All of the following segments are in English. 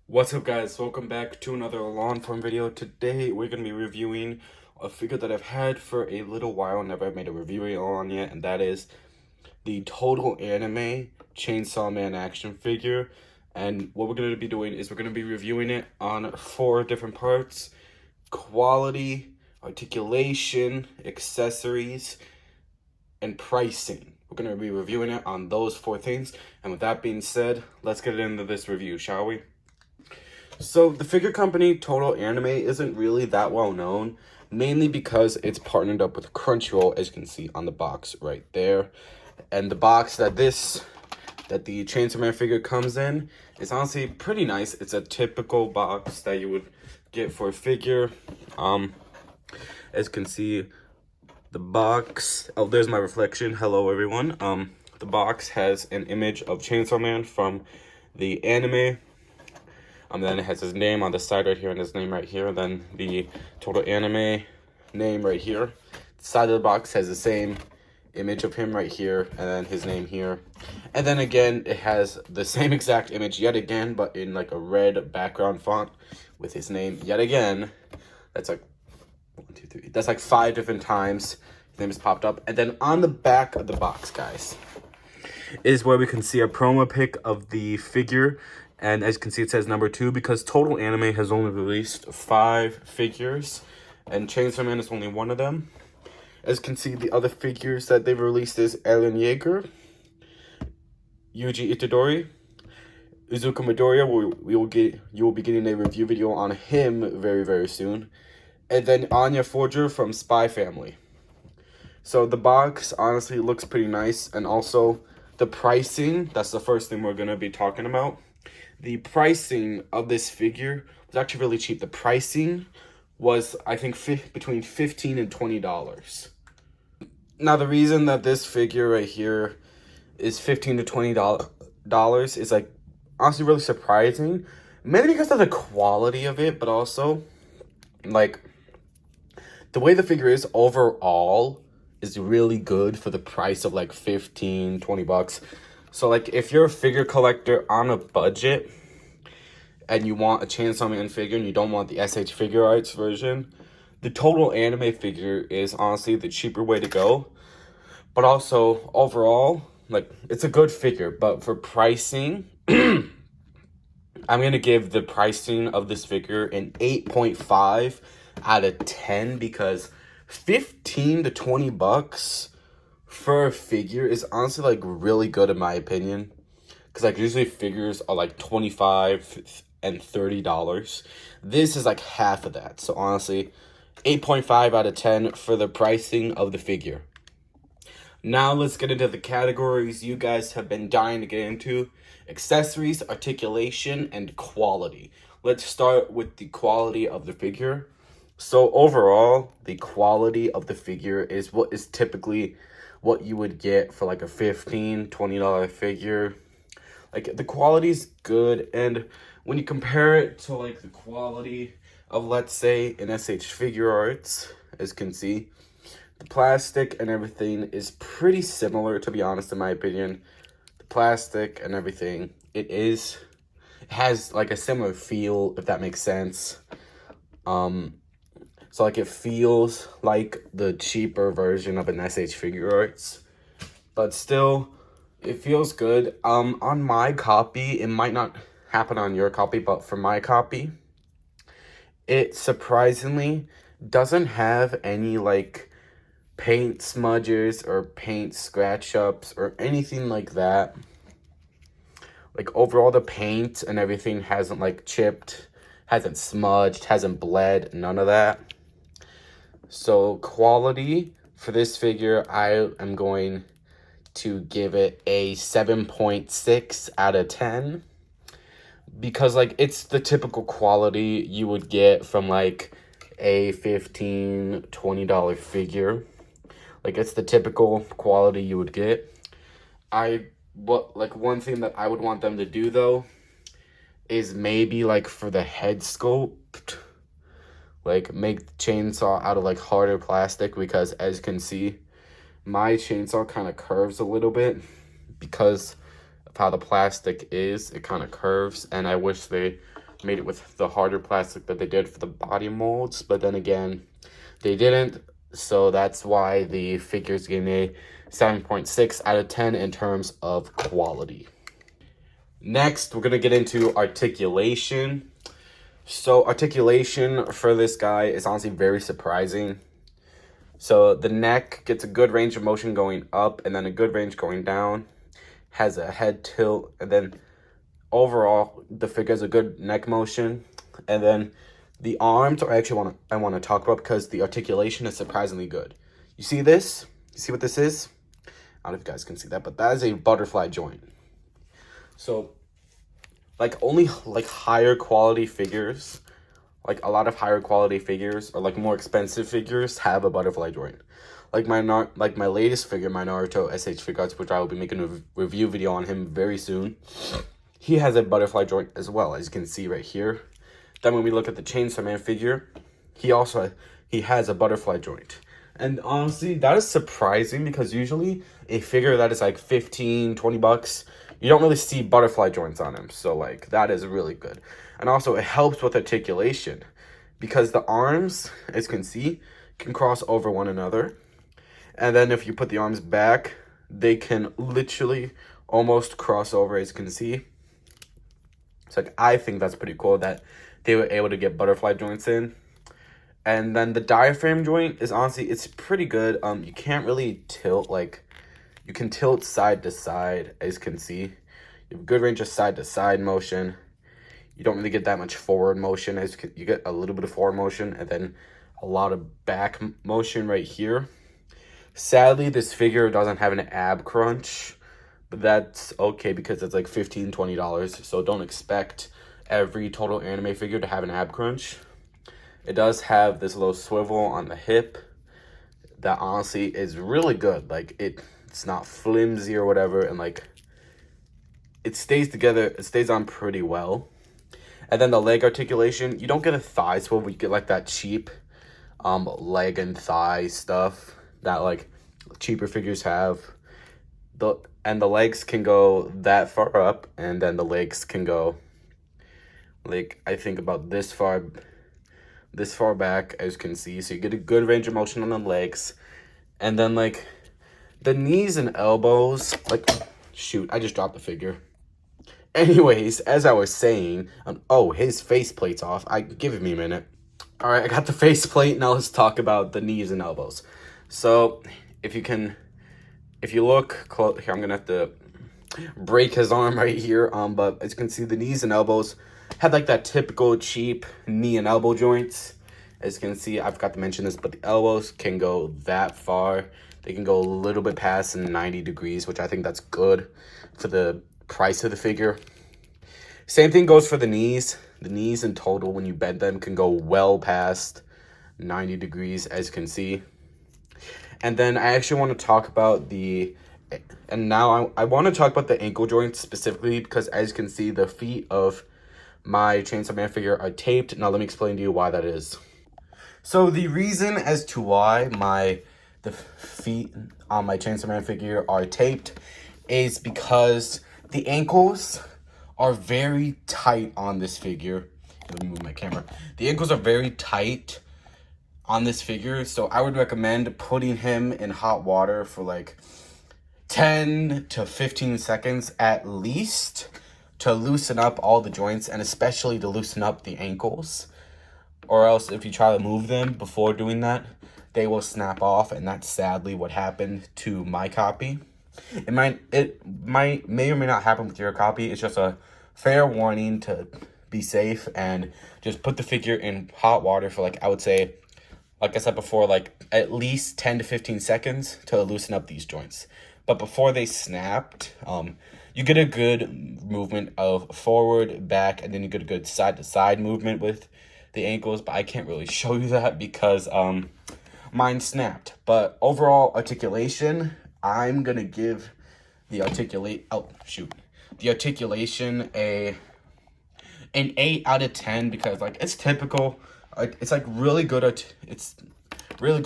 What's up, guys? Welcome back to another lawn farm video. Today we're going to be reviewing a figure that I've had for a little while, never made a review on yet, and that is the Total Anime Chainsaw Man action figure. And what we're going to be doing is we're going to be reviewing it on 4 different parts: quality, articulation, accessories, and pricing. We're going to be reviewing it on those 4 things. And with that being said, let's get into this review, shall we? So the figure company Total Anime isn't really that well known, mainly because it's partnered up with Crunchyroll, as you can see on the box right there. And the box that the Chainsaw Man figure comes in is honestly pretty nice. It's a typical box that you would get for a figure. As you can see, the box, oh, there's my reflection. Hello, everyone. The box has an image of Chainsaw Man from the anime. Then it has his name on the side right here and his name right here. Then the Total Anime name right here. The side of the box has the same image of him right here and then his name here. And then again, it has the same exact image yet again, but in like a red background font with his name yet again. That's like 1, 2, 3. That's like 5 different times his name has popped up. And then on the back of the box, guys, is where we can see a promo pic of the figure. And as you can see, it says number 2 because Total Anime has only released 5 figures, and Chainsaw Man is only one of them. As you can see, the other figures that they've released is Eren Yeager, Yuji Itadori, Izuku Midoriya. You will be getting a review video on him very, very soon. And then Anya Forger from Spy Family. So the box honestly looks pretty nice, and also the pricing, that's the first thing we're going to be talking about. The pricing of this figure was actually really cheap. The pricing was, I think, between $15 and $20. Now, the reason that this figure right here is $15 to $20 is, like, honestly really surprising. Mainly because of the quality of it, but also, like, the way the figure is overall is really good for the price of, like, 15, 20 bucks. So, like, if you're a figure collector on a budget and you want a Chainsaw Man figure and you don't want the SH Figuarts version, the Total Anime figure is honestly the cheaper way to go. But also, overall, like, it's a good figure. But for pricing, I'm going to give the pricing of this figure an 8.5 out of 10 because 15 to 20 bucks for a figure is honestly, like, really good in my opinion. Because, like, usually figures are, like, $25 and $30. This is, like, half of that. So, honestly, 8.5 out of 10 for the pricing of the figure. Now, let's get into the categories you guys have been dying to get into. Accessories, articulation, and quality. Let's start with the quality of the figure. So, overall, the quality of the figure is what is typically what you would get for like a $15, $20 figure. Like, the quality is good, and when you compare it to like the quality of, let's say, an SH Figuarts, as you can see, the plastic and everything is pretty similar, to be honest, in my opinion. The plastic and everything, it has like a similar feel, if that makes sense. So, like, it feels like the cheaper version of an SH Figuarts, but still, it feels good. On my copy, it might not happen on your copy, but for my copy, it surprisingly doesn't have any, like, paint smudges or paint scratch ups or anything like that. Like, overall, the paint and everything hasn't, like, chipped, hasn't smudged, hasn't bled, none of that. So, quality for this figure, I am going to give it a 7.6 out of 10. Because, like, it's the typical quality you would get from, like, a $15, $20 figure. Like, it's the typical quality you would get. One thing that I would want them to do, though, is maybe, like, for the head sculpt, like, make the chainsaw out of, like, harder plastic, because as you can see, my chainsaw kind of curves a little bit because of how the plastic is. It kind of curves, and I wish they made it with the harder plastic that they did for the body molds, but then again, they didn't. So that's why the figure's getting a 7.6 out of 10 in terms of quality. Next, we're going to get into articulation. So articulation for this guy is honestly very surprising. So the neck gets a good range of motion going up and then a good range going down. Has a head tilt, and then overall the figure has a good neck motion. And then the arms are actually I want to talk about because the articulation is surprisingly good. You see this? You see what this is? I don't know if you guys can see that, but that is a butterfly joint. So like only like higher quality figures, like a lot of higher quality figures or like more expensive figures have a butterfly joint. Like my latest figure, my Naruto SH Figuarts, which I will be making a review video on him very soon. He has a butterfly joint as well, as you can see right here. Then when we look at the Chainsaw Man figure, he has a butterfly joint. And honestly, that is surprising because usually a figure that is like 15, 20 bucks, you don't really see butterfly joints on him. So like that is really good. And also it helps with articulation because the arms, as you can see, can cross over one another. And then if you put the arms back, they can literally almost cross over, as you can see. So like, I think that's pretty cool that they were able to get butterfly joints in. And then the diaphragm joint is honestly, it's pretty good. You can't really tilt, like, you can tilt side to side, as you can see. You have good range of side to side motion. You don't really get that much forward motion, you get a little bit of forward motion and then a lot of back motion right here. Sadly, this figure doesn't have an ab crunch, but that's okay because it's like $15, $20. So don't expect every Total Anime figure to have an ab crunch. It does have this little swivel on the hip that honestly is really good. Like it's not flimsy or whatever, and like it stays together, it stays on pretty well. And then the leg articulation, you don't get a thigh swivel, you get like that cheap leg and thigh stuff that like cheaper figures have. And the legs can go that far up, and then the legs can go like I think about this far back, as you can see. So you get a good range of motion on the legs. And then like the knees and elbows, like shoot, I just dropped the figure. Anyways, as I was saying, oh, his faceplate's off. Give me a minute. All right, I got the faceplate. Now let's talk about the knees and elbows. So if you look close here, I'm gonna have to break his arm right here. But as you can see, the knees and elbows have like that typical cheap knee and elbow joints. As you can see, I forgot to mention this, but the elbows can go that far. They can go a little bit past 90 degrees, which I think that's good for the price of the figure. Same thing goes for the knees. The knees in total, when you bend them, can go well past 90 degrees, as you can see. And then I actually want to talk about I want to talk about the ankle joints specifically because, as you can see, the feet of my Chainsaw Man figure are taped. Now let me explain to you why that is. So the reason as to why the feet on my Chainsaw Man figure are taped is because the ankles are very tight on this figure. Let me move my camera. The ankles are very tight on this figure, so I would recommend putting him in hot water for like 10 to 15 seconds at least to loosen up all the joints, and especially to loosen up the ankles. Or else if you try to move them before doing that, they will snap off, and that's sadly what happened to my copy. It may or may not happen with your copy. It's just a fair warning to be safe and just put the figure in hot water for like, I would say, like I said before, like at least 10 to 15 seconds to loosen up these joints. But before they snapped, you get a good movement of forward, back, and then you get a good side-to-side movement with the ankles. But I can't really show you that because mine snapped. But overall articulation, I'm going to give the articulation an 8 out of 10 because like it's typical. It's like really good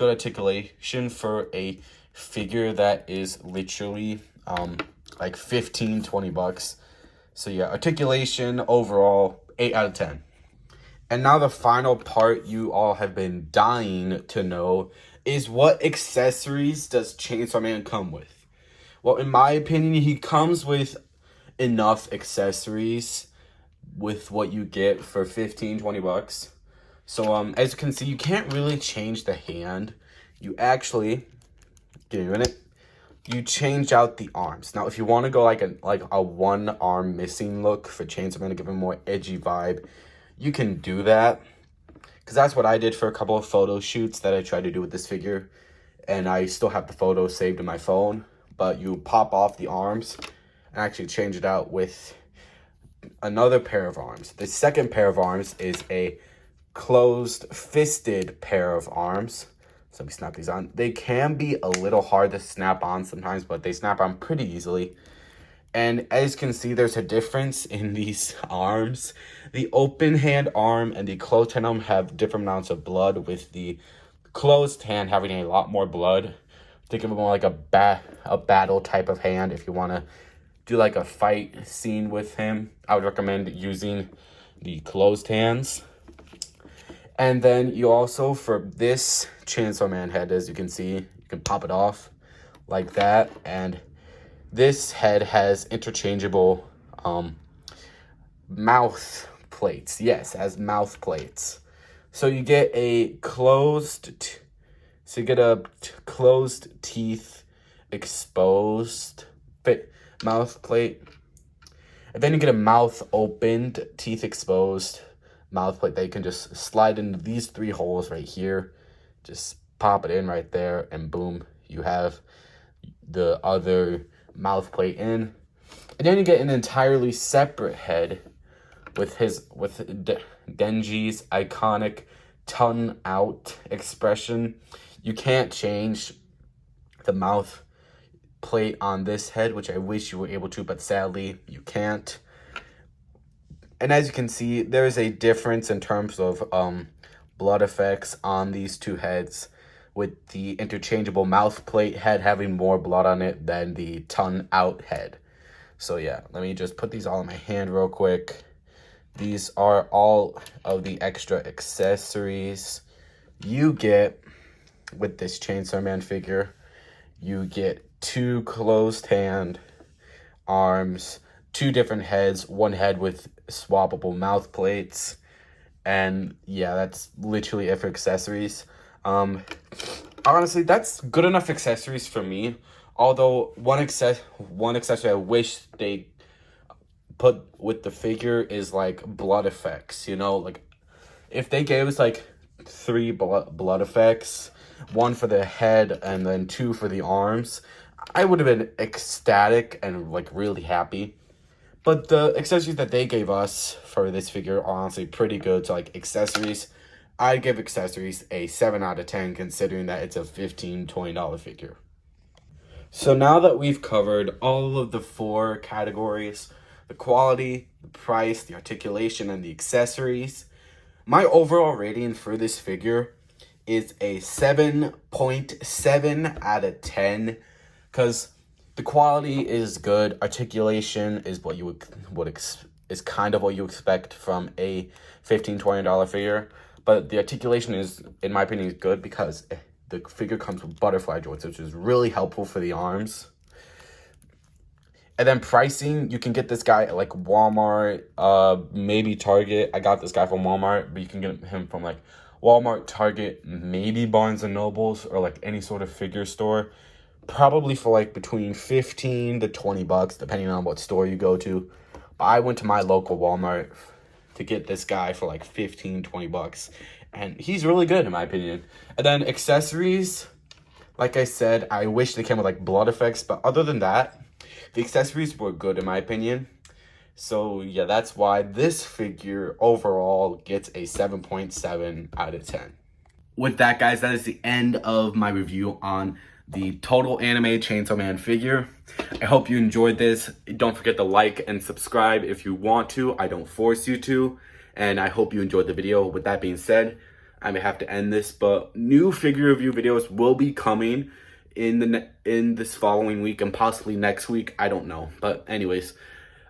articulation for a figure that is literally like 15-20 bucks. So yeah, articulation overall 8 out of 10. And now the final part you all have been dying to know is what accessories does Chainsaw Man come with? Well, in my opinion, he comes with enough accessories with what you get for 15-20 bucks. So as you can see, you can't really change the hand. You actually, give me a minute, you change out the arms. Now if you want to go like a one arm missing look for Chainsaw Man to give him a more edgy vibe, you can do that, because that's what I did for a couple of photo shoots that I tried to do with this figure, and I still have the photo saved in my phone. But you pop off the arms and actually change it out with another pair of arms. The second pair of arms is a closed fisted pair of arms. So let me snap these on. They can be a little hard to snap on sometimes, but they snap on pretty easily. And as you can see, there's a difference in these arms. The open hand arm and the closed hand arm have different amounts of blood, with the closed hand having a lot more blood. Think of it more like a battle type of hand. If you want to do like a fight scene with him, I would recommend using the closed hands. And then you also, for this Chainsaw Man head, as you can see, you can pop it off like that. And this head has interchangeable mouth plates. Yes, as mouth plates. So you get a closed teeth exposed mouth plate. And then you get a mouth opened, teeth exposed mouth plate that you can just slide into these 3 holes right here. Just pop it in right there, and boom, you have the other mouth plate in. And then you get an entirely separate head with Denji's iconic tongue out expression. You can't change the mouth plate on this head, which I wish you were able to, but sadly you can't. And as you can see, there is a difference in terms of blood effects on these two heads, with the interchangeable mouth plate head having more blood on it than the tongue out head. So yeah, let me just put these all in my hand real quick. These are all of the extra accessories you get with this Chainsaw Man figure. You get 2 closed hand arms, 2 different heads, 1 head with swappable mouth plates, and yeah, that's literally it for accessories. Honestly, that's good enough accessories for me. Although one accessory I wish they put with the figure is like blood effects. You know, like if they gave us like 3 blood effects, 1 for the head and then 2 for the arms, I would have been ecstatic and like really happy. But the accessories that they gave us for this figure are honestly pretty good. So like accessories, I give accessories a 7 out of 10, considering that it's a $15-20 figure. So now that we've covered all of the 4 categories, the quality, the price, the articulation, and the accessories, my overall rating for this figure is a 7.7 out of 10, because the quality is good, articulation is what you is kind of what you expect from a $15-20 figure, but the articulation is, in my opinion, is good because the figure comes with butterfly joints, which is really helpful for the arms. And then pricing, you can get this guy at like Walmart, maybe Target. I got this guy from Walmart, but you can get him from like Walmart, Target, maybe Barnes & Nobles, or like any sort of figure store. Probably for like between 15 to 20 bucks, depending on what store you go to. But I went to my local Walmart to get this guy for like 15-20 bucks. And he's really good in my opinion. And then accessories, like I said, I wish they came with like blood effects. But other than that, the accessories were good in my opinion. So yeah, that's why this figure overall gets a 7.7 out of 10. With that, guys, that is the end of my review on the Total Anime Chainsaw Man figure. I hope you enjoyed this. Don't forget to like and subscribe if you want to. I don't force you to. And I hope you enjoyed the video. With that being said, I may have to end this, but new figure review videos will be coming in this following week and possibly next week. I don't know. But anyways,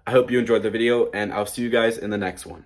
I hope you enjoyed the video, and I'll see you guys in the next one.